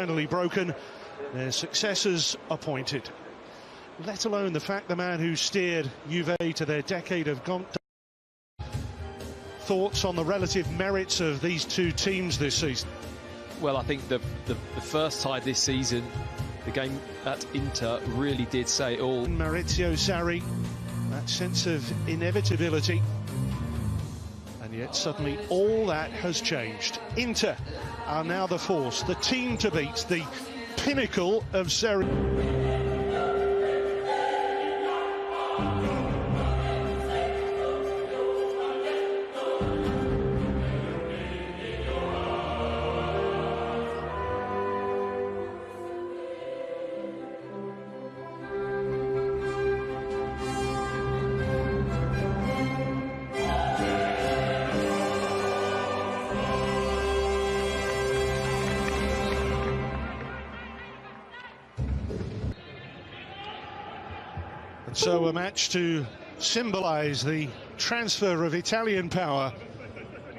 finally broken, their successors appointed. Let alone the fact the man who steered Juve to their decade of gone. Thoughts on the relative merits of these two teams this season? Well, I think the first side this season, the game at Inter, really did say it all. Maurizio Sarri, that sense of inevitability. And yet suddenly all that has changed. Inter are now the force, the team to beat, the pinnacle of Serie A. So a match to symbolise the transfer of Italian power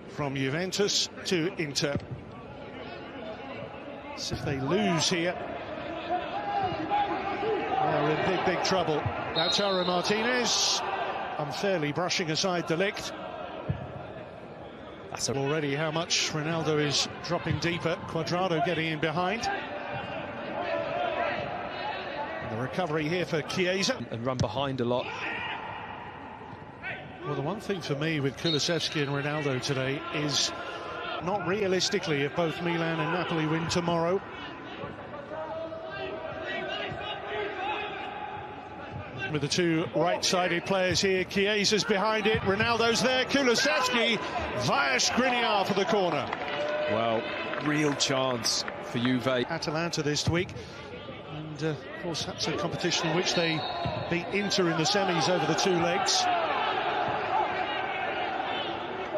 from Juventus to Inter. So if they lose here, they're in big trouble. Lautaro Martinez unfairly brushing aside the Ligt. That's already how much Ronaldo is dropping deeper. Cuadrado getting in behind. The recovery here for Chiesa. And run behind a lot. Well, the one thing for me with Kulusevski and Ronaldo today is not realistically if both Milan and Napoli win tomorrow. With the two right-sided players here, Chiesa's behind it, Ronaldo's there, Kulusevski via Skriniar for the corner. Well, real chance for Juve. Atalanta this week. And of course that's a competition in which they beat Inter in the semis over the two legs.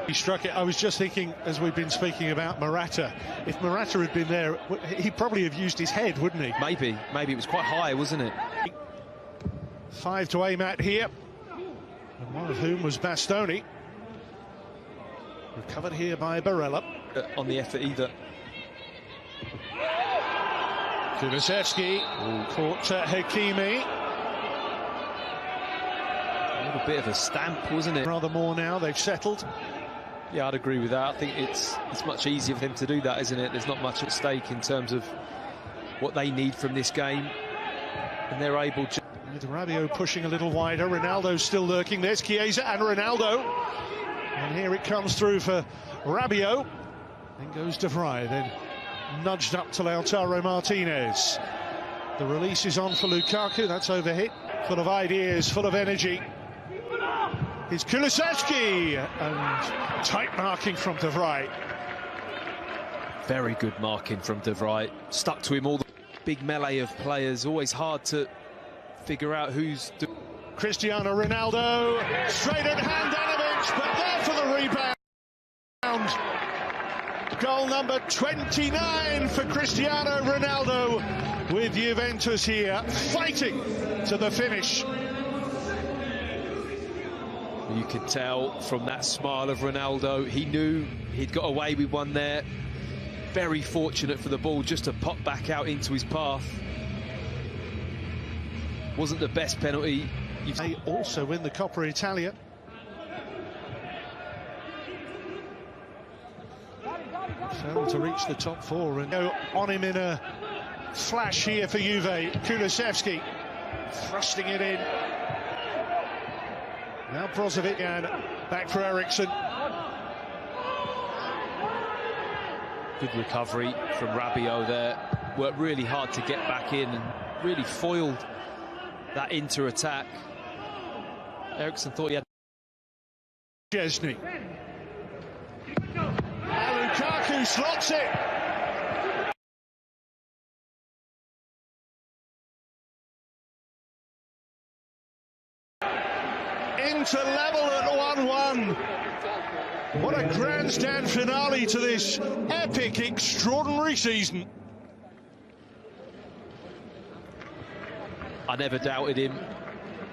He struck it. I was just thinking, as we've been speaking about Morata, if Morata had been there, he'd probably have used his head, wouldn't he? Maybe it was quite high, wasn't it? 5 to aim at here, and one of whom was Bastoni. Recovered here by Barella. On the effort either. Kulusevski caught Hakimi. A little bit of a stamp, wasn't it? Rather more now, they've settled. Yeah, I'd agree with that. I think it's much easier for them to do that, isn't it? There's not much at stake in terms of what they need from this game. And they're able to... With Rabiot pushing a little wider, Ronaldo's still lurking. There's Chiesa and Ronaldo. And here it comes through for Rabiot. Then goes De Vrij, then nudged up to Lautaro Martinez. The release is on for Lukaku, that's overhit. Full of ideas, full of energy. It's Kulusevski, and tight marking from De Vrij. Very good marking from De Vrij. Stuck to him all the big melee of players, always hard to figure out who's... Cristiano Ronaldo, straight at Handanovic, but there for the rebound. Goal number 29 for Cristiano Ronaldo, with Juventus here fighting to the finish. You can tell from that smile of Ronaldo, he knew he'd got away with one there. Very fortunate for the ball just to pop back out into his path. Wasn't the best penalty. They also win the Coppa Italia. Failed to reach the top 4 and go on him in a flash here for Juve. Kulusevski thrusting it in. Now Brozovic and back for Eriksson. Good recovery from Rabiot there. Worked really hard to get back in and really foiled that Inter attack. Eriksson thought he had... Szczesny. And Lukaku slots it. Inter level at 1-1. What a grandstand finale to this epic, extraordinary season. I never doubted him,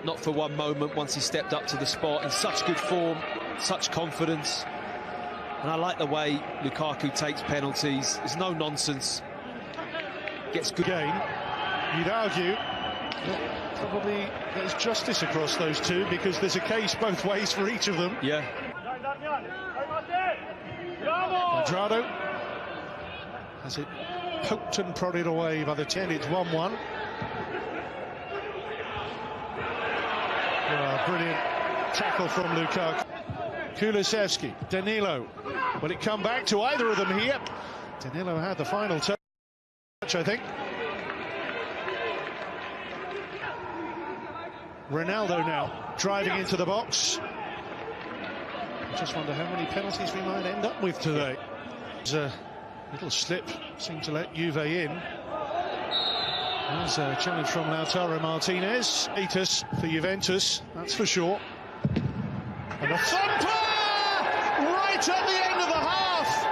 not for one moment, once he stepped up to the spot in such good form, such confidence. And I like the way Lukaku takes penalties. There's no nonsense. gets good game. You'd argue that probably there's justice across those two because there's a case both ways for each of them. Yeah. Quadrado has it poked and prodded away by the 10. It's 1-1. Brilliant tackle from Lukaku. Kulusevski, Danilo. Will it come back to either of them here? Danilo had the final touch, I think. Ronaldo now driving into the box. I just wonder how many penalties we might end up with today. There's a little slip, seemed to let Juve in. There's a challenge from Lautaro Martinez. Status for Juventus, that's for sure. And a thumper! Right at the end of the half!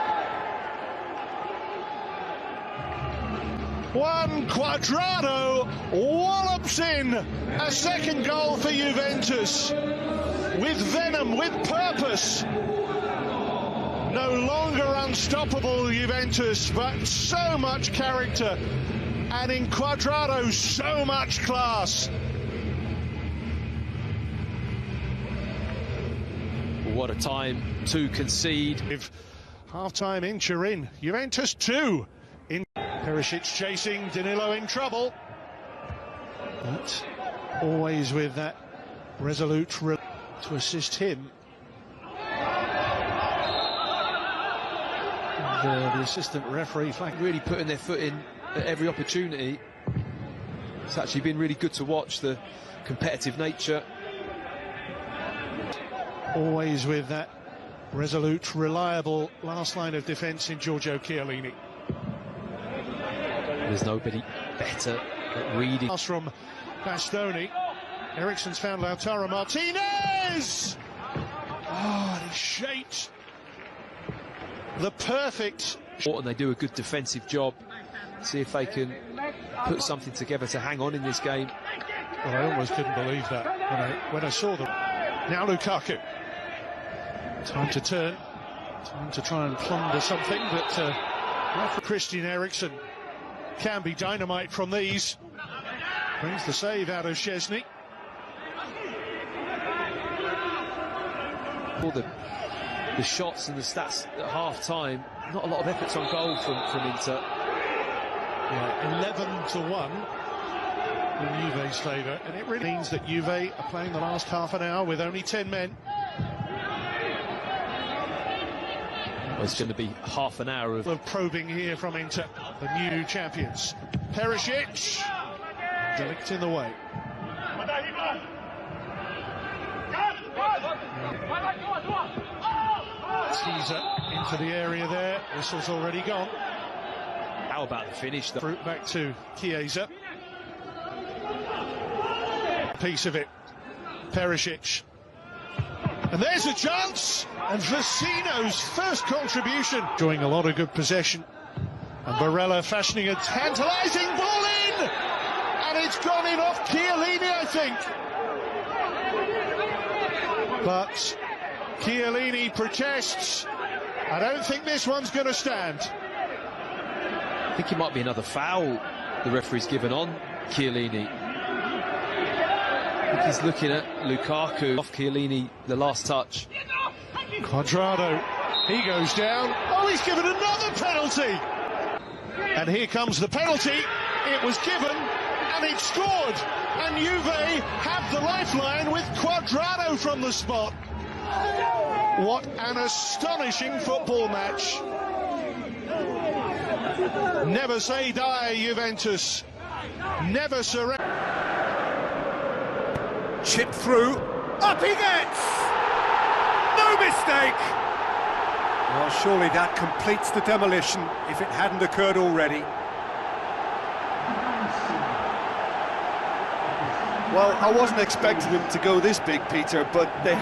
Juan Quadrado wallops in a second goal for Juventus. With venom, with purpose. No longer unstoppable Juventus, but so much character. And in Quadrado, so much class. What a time to concede. If half-time incher in, Juventus 2. In Perisic chasing, Danilo in trouble. But always with that resolute to assist him. And, the assistant referee flag Really putting their foot in at every opportunity. It's actually been really good to watch the competitive nature. Always with that resolute, reliable last line of defence in Giorgio Chiellini. There's nobody better at reading. Pass from Bastoni. Eriksen's found Lautaro Martinez! Oh, and he shaped the perfect... And they do a good defensive job. See if they can put something together to hang on in this game. Well, I almost couldn't believe that when I saw them. Now Lukaku. Time to turn. Time to try and plunder something, but Christian Eriksen can be dynamite from these. Brings the save out of Szczesny. All the shots and the stats at half-time, not a lot of efforts on goal from Inter. Yeah, 11-1 in Juve's favour, and it really means that Juve are playing the last half an hour with only 10 men. Well, it's going to be half an hour of probing here from Inter, the new champions. Perisic, Delict in the way. Teaser into the area there. Whistle's already gone. How about the finish? Fruit back to Chiesa. Piece of it. Perisic. And there's a chance. And Vecino's first contribution. Enjoying a lot of good possession. And Barella fashioning a tantalising ball in. And it's gone in off Chiellini, I think. But Chiellini protests. I don't think this one's going to stand. I think it might be another foul the referee's given on Chiellini. I think he's looking at Lukaku off Chiellini, the last touch. Quadrado, he goes down. Oh, he's given another penalty. And here comes the penalty. It was given and it's scored. And Juve have the lifeline with Quadrado from the spot. What an astonishing football match. Never say die, Juventus. Never surrender. Chip through. Up he gets! No mistake! Well, surely that completes the demolition if it hadn't occurred already. Well, I wasn't expecting them to go this big, Peter, but they have.